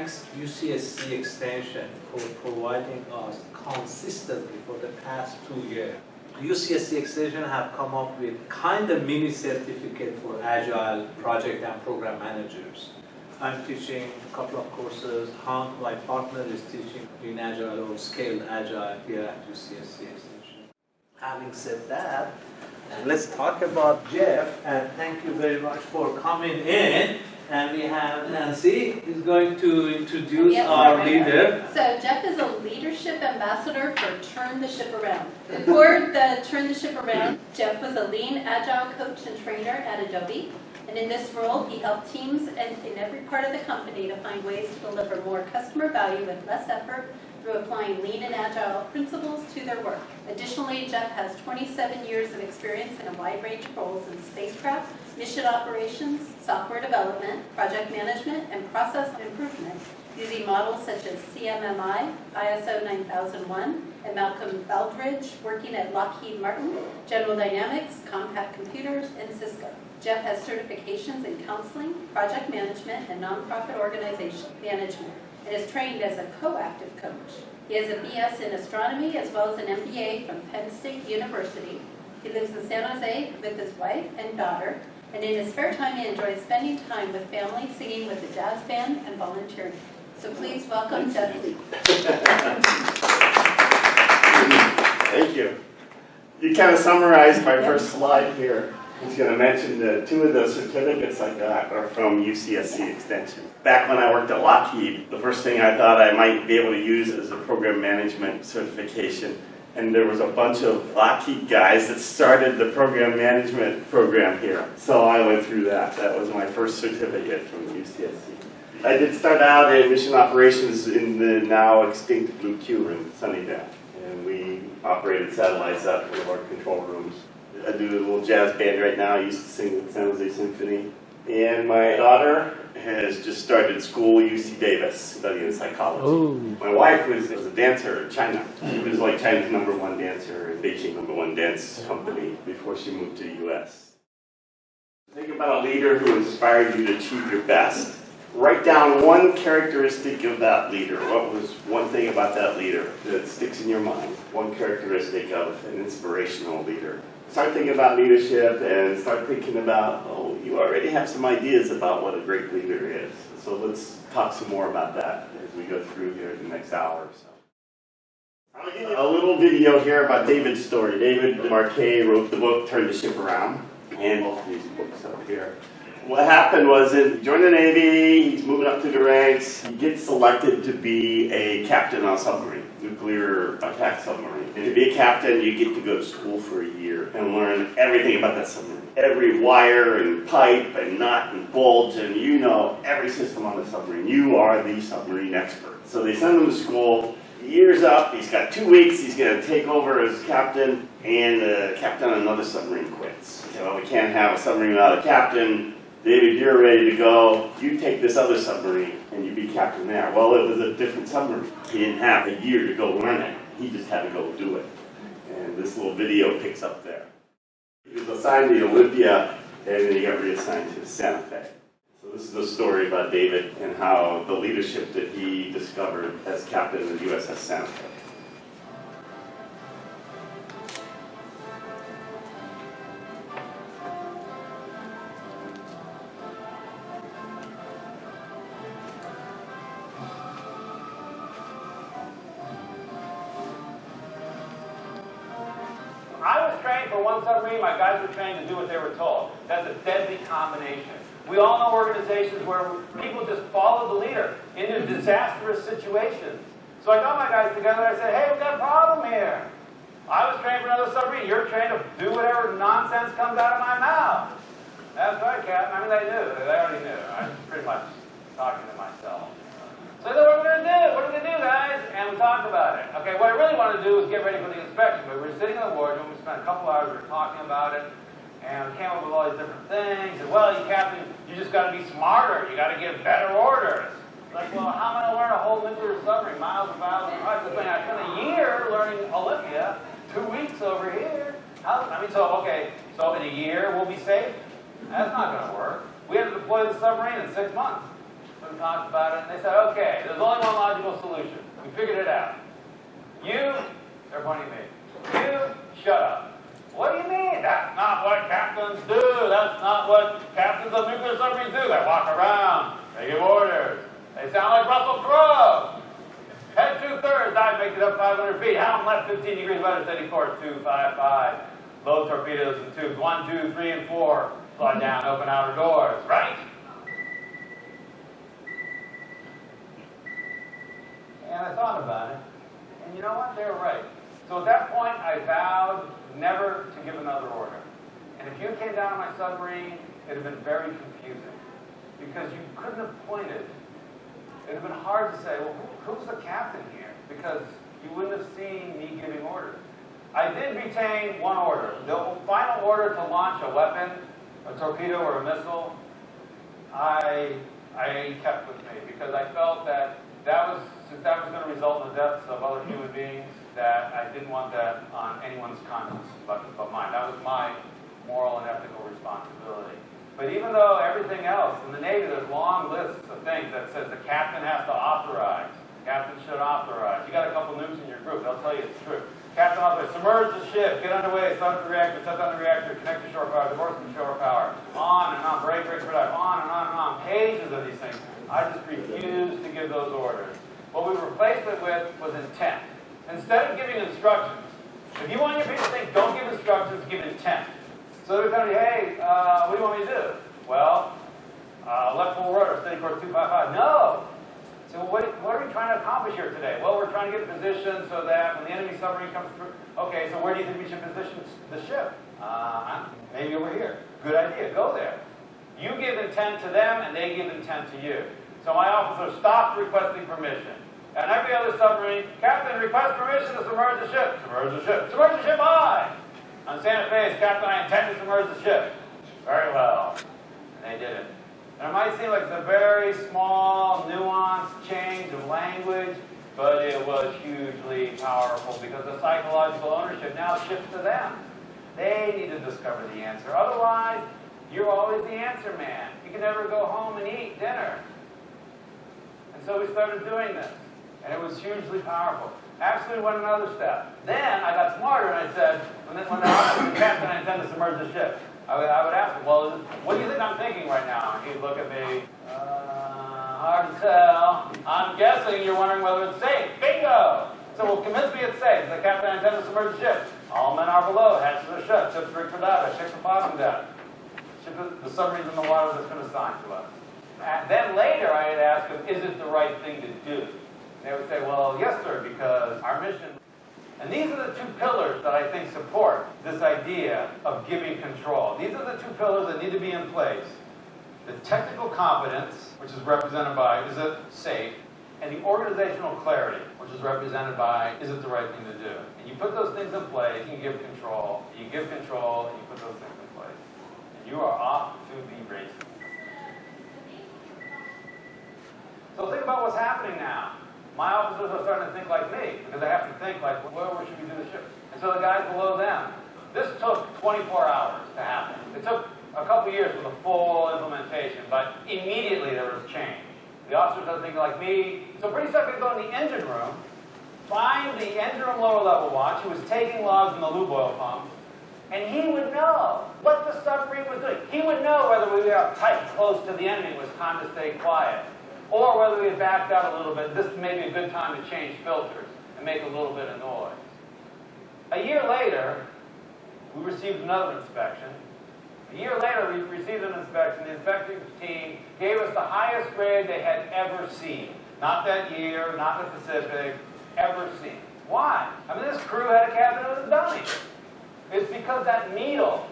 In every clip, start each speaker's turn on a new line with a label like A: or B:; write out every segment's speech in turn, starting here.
A: thanks UCSC Extension for providing us consistently for the past 2 years. UCSC Extension have come up with kind of mini certificate for Agile project and program managers. I'm teaching a couple of courses. Hank, my partner, is teaching LeanAgile or Scaled Agile here at UCSC Extension. Having said that, let's talk about Jeff, and thank you very much for coming in. And we have Nancy, who's going to introduce our leader.
B: So Jeff is a leadership ambassador for Turn the Ship Around. Before the Turn the Ship Around, Jeff was a LeanAgile coach and trainer at Adobe. And in this role, he helped teams in every part of the company to find ways to deliver more customer value with less effort through applying Lean and Agile principles to their work. Additionally, Jeff has 27 years of experience in a wide range of roles in spacecraft, mission operations, software development, project management, and process improvement, using models such as CMMI, ISO 9001, and Malcolm Baldridge, working at Lockheed Martin, General Dynamics, Compaq Computers, and Cisco. Jeff has certifications in counseling, project management, and nonprofit organization management, and is trained as a coactive coach. He has a BS in astronomy as well as an MBA from Penn State University. He lives in San Jose with his wife and daughter, and in his spare time he enjoys spending time with family, singing with the jazz band, and volunteering. So please welcome Jeff Lee.
C: Thank you. You kind of summarized my first slide here. I was going to mention that 2 of the certificates I got are from UCSC Extension. Back when I worked at Lockheed, the first thing I thought I might be able to use is a program management certification. And there was a bunch of Lockheed guys that started the program management program here. So I went through that. That was my first certificate from UCSC. I did start out in mission operations in the now extinct Blue Q in Sunnydale. And we operated satellites out of one of our control rooms. I do a little jazz band right now. I used to sing with San Jose Symphony. And my daughter has just started school at UC Davis, studying psychology. Ooh. My wife was a dancer in China. She was like China's #1 dancer and Beijing #1 dance company before she moved to the US. Think about a leader who inspired you to achieve your best. Write down one characteristic of that leader. What was one thing about that leader that sticks in your mind? One characteristic of an inspirational leader. Start thinking about leadership and start thinking about, oh, you already have some ideas about what a great leader is. So let's talk some more about that as we go through here in the next hour or so. I'll give you a little video here about David's story. David Marquet wrote the book, Turn the Ship Around, and both of these books up here. What happened was he joined the Navy, he's moving up through the ranks, he gets selected to be a captain on a submarine, nuclear attack submarine. And to be a captain, you get to go to school for a year and learn everything about that submarine. Every wire and pipe and nut and bolt, and you know every system on the submarine. You are the submarine expert. So they send him to school. The year's up, he's got 2 weeks, he's going to take over as captain, and the captain on another submarine quits. He said, well, we can't have a submarine without a captain. David, you're ready to go. You take this other submarine and you be captain there. Well, it was a different submarine. He didn't have a year to go learn it. He just had to go do it. And this little video picks up there. He was assigned to Olympia, and then he got reassigned to Santa Fe. So this is the story about David and how the leadership that he discovered as captain of the USS Santa Fe.
D: For one submarine, my guys were trained to do what they were told. That's a deadly combination. We all know organizations where people just follow the leader into disastrous situations. So I got my guys together and I said, hey, we've got a problem here. I was trained for another submarine. You're trained to do whatever nonsense comes out of my mouth. That's right, Captain. I mean, they knew. They already knew. I was pretty much talking to myself. So I said, what are we going to do? What are we going to do, guys? And we talked about it. Okay, what I really wanted to do was get ready for the inspection. But we were sitting in the wardroom. We spent a couple hours. We were talking about it. And we came up with all these different things. And, well, you Captain, you just got to be smarter. You got to give better orders. Like, well, how am I going to learn a whole nuclear submarine, miles and miles and miles? I spent a year learning Olympia, 2 weeks over here. Okay, so in a year we'll be safe? That's not going to work. We had to deploy the submarine in 6 months. So we talked about it, and they said, okay, there's only one logical solution. We figured it out. You, they're pointing at me, you, shut up. What do you mean? That's not what captains do. That's not what captains of nuclear submarines do. They walk around. They give orders. They sound like Russell Crowe. Head 2/3, dive, make it up 500 feet. Helm left 15 degrees weather, steady course 255. Load torpedoes and tubes 1, 2, 3, and 4. Slide down, open outer doors. Right? And I thought about it. And you know what? They were right. So at that point, I vowed never to give another order. And if you came down on my submarine, it would have been very confusing. Because you couldn't have pointed. It would have been hard to say, well, who's the captain here? Because you wouldn't have seen me giving orders. I did retain one order. The final order to launch a weapon, a torpedo or a missile, I kept with me. Because I felt that since that was going to result in the deaths of other human beings, that I didn't want that on anyone's conscience but mine. That was my moral and ethical responsibility. But even though everything else, in the Navy there's long lists of things that says the captain has to authorize. The captain should authorize. You got a couple nukes in your group, they'll tell you it's true. Captain authorize, submerge the ship, get underway, start the reactor, shut down the reactor, connect to shore power, divorce from shore power. On and on, break for dive, on and on and on. Pages of these things. I just refused to give those orders. What we replaced it with was intent. Instead of giving instructions, if you want your people to think, don't give instructions, give intent. So they're telling you, hey, what do you want me to do? Well, left full rudder, steady course 255. No! So what are we trying to accomplish here today? Well, we're trying to get positioned so that when the enemy submarine comes through, okay, so where do you think we should position the ship? Maybe over here. Good idea, go there. You give intent to them, and they give intent to you. So my officer stopped requesting permission. And every other submarine, Captain, request permission to submerge the ship. Submerge the ship. Submerge the ship, aye! On Santa Fe, Captain, I intend to submerge the ship. Very well. And they did it. And it might seem like it's a very small, nuanced change of language, but it was hugely powerful because the psychological ownership now shifts to them. They need to discover the answer. Otherwise, you're always the answer man. You can never go home and eat dinner. And so we started doing this. And it was hugely powerful. Actually went another step. Then I got smarter and I said, when the officer said, Captain, I intend to submerge the ship, I would ask him, well, what do you think I'm thinking right now? And he'd look at me, hard to tell. I'm guessing you're wondering whether it's safe. Bingo! So, well, convince me it's safe. The Captain, I intend to submerge the ship. All men are below. Hatches are shut. Ship's rigged for dive. I check the bottom down. The submarine's in the water that's been assigned to us. And then later I had asked him, is it the right thing to do? And they would say, well, yes, sir, because our mission... And these are the two pillars that I think support this idea of giving control. These are the two pillars that need to be in place. The technical competence, which is represented by, is it safe? And the organizational clarity, which is represented by, is it the right thing to do? And you put those things in place, you give control. You give control, and you put those things in place. And you are off to the races. So think about what's happening now. My officers are starting to think like me, because they have to think like, where should we do the ship? And so the guys below them, this took 24 hours to happen. It took a couple years for the full implementation, but immediately there was change. The officers are thinking like me. So pretty soon I could go in the engine room, find the engine room lower level watch who was taking logs in the lube oil pump, and he would know what the submarine was doing. He would know whether we were up tight, close to the enemy, it was time to stay quiet. Or whether we had backed out a little bit, this may be a good time to change filters and make a little bit of noise. A year later, we received another inspection. A year later, we received an inspection. The inspecting team gave us the highest grade they had ever seen. Not that year, not the Pacific, ever seen. Why? I mean, this crew had a captain who was a dummy. It's because that needle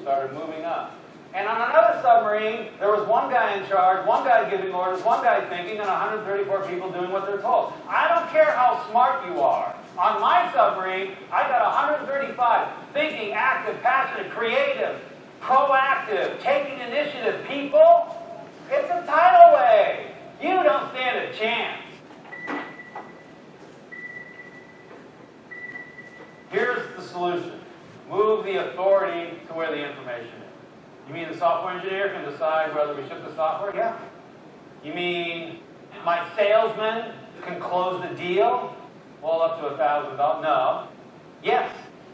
D: started moving up. And on another submarine, there was one guy in charge, one guy giving orders, one guy thinking, and 134 people doing what they're told. I don't care how smart you are. On my submarine, I got 135 thinking, active, passionate, creative, proactive, taking initiative people. It's a tidal wave. You don't stand a chance. Here's the solution. Move the authority to where the information is. You mean the software engineer can decide whether we ship the software? Yeah. You mean my salesman can close the deal? Well, up to $1,000. No. Yes.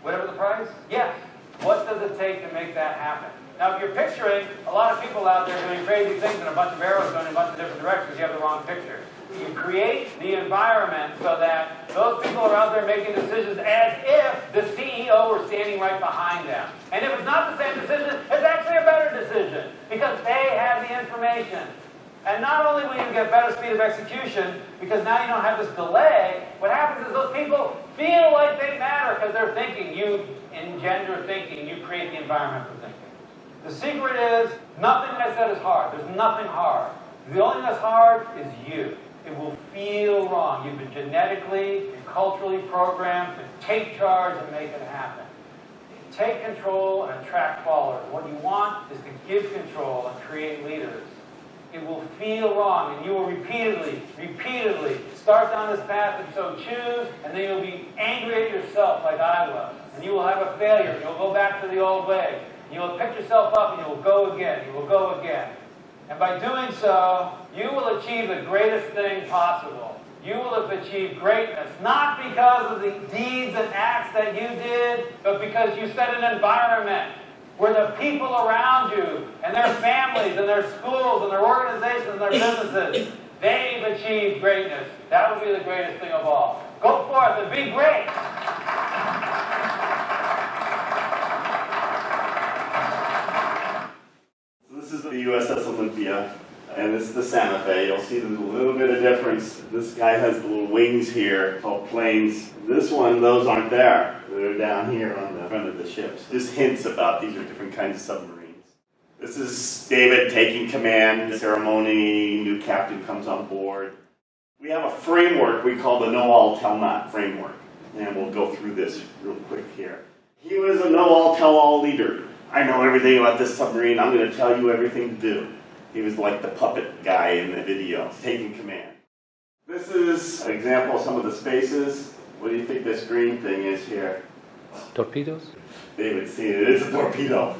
D: Whatever the price? Yes. What does it take to make that happen? Now, if you're picturing a lot of people out there doing crazy things and a bunch of arrows going in a bunch of different directions, you have the wrong picture. You create the environment so that those people are out there making decisions as if the CEO were standing right behind them. And if it's not the same decision, it's actually a better decision because they have the information. And not only will you get better speed of execution, because now you don't have this delay, what happens is those people feel like they matter because they're thinking. You engender thinking. You create the environment for thinking. The secret is, nothing I said is hard. There's nothing hard. The only thing that's hard is you. It will feel wrong. You've been genetically and culturally programmed to take charge and make it happen. Take control and attract followers. What you want is to give control and create leaders. It will feel wrong, and you will repeatedly start down this path and so choose, and then you'll be angry at yourself like I was. And you will have a failure. You'll go back to the old way. You will pick yourself up and you will go again. You will go again. And by doing so, you will achieve the greatest thing possible. You will have achieved greatness, not because of the deeds and acts that you did, but because you set an environment where the people around you and their families and their schools and their organizations and their businesses, they've achieved greatness. That would be the greatest thing of all. Go forth and be great.
C: This is the USS Olympia, and this is the Santa Fe. You'll see there's a little bit of difference. This guy has the little wings here called planes. This one, those aren't there. They're down here on the front of the ships. Just hints about these are different kinds of submarines. This is David taking command, the ceremony, new captain comes on board. We have a framework we call the Know All Tell Not framework, and we'll go through this real quick here. He was a Know All Tell All leader. I know everything about this submarine, I'm going to tell you everything to do. He was like the puppet guy in the video, taking command. This is an example of some of the spaces. What do you think this green thing is here?
E: Torpedoes?
C: David's seen it. It is a torpedo.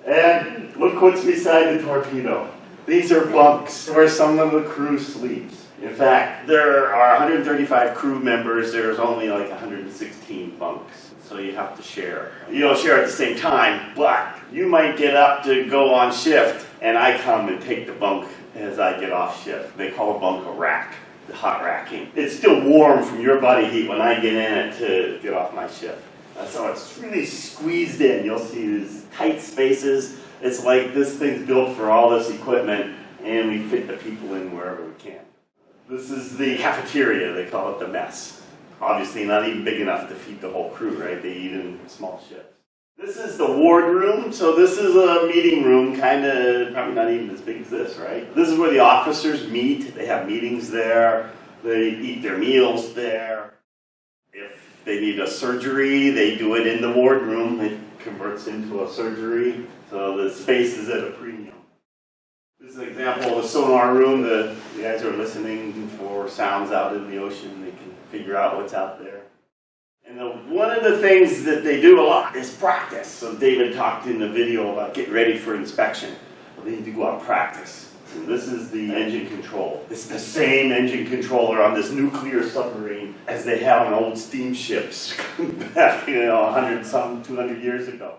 C: And look what's beside the torpedo. These are bunks where some of the crew sleeps. In fact, there are 135 crew members. There's only like 116 bunks. So you have to share. You don't share at the same time, but you might get up to go on shift, and I come and take the bunk as I get off shift. They call a bunk a rack, the hot racking. It's still warm from your body heat when I get in it to get off my shift. So it's really squeezed in. You'll see these tight spaces. It's like this thing's built for all this equipment, and we fit the people in wherever we can. This is the cafeteria. They call it the mess. Obviously not even big enough to feed the whole crew, right? They eat in small shifts. This is the ward room. So this is a meeting room, kind of, probably not even as big as this, right? This is where the officers meet. They have meetings there. They eat their meals there. If they need a surgery, they do it in the ward room. It converts into a surgery. So the space is at a premium. This is an example of a sonar room. The guys are listening for sounds out in the ocean. They can figure out what's out there. And one of the things that they do a lot is practice. So David talked in the video about getting ready for inspection. Well, they need to go out and practice. And this is the engine control. It's the same engine controller on this nuclear submarine as they have on old steamships back, 100 some 200 years ago.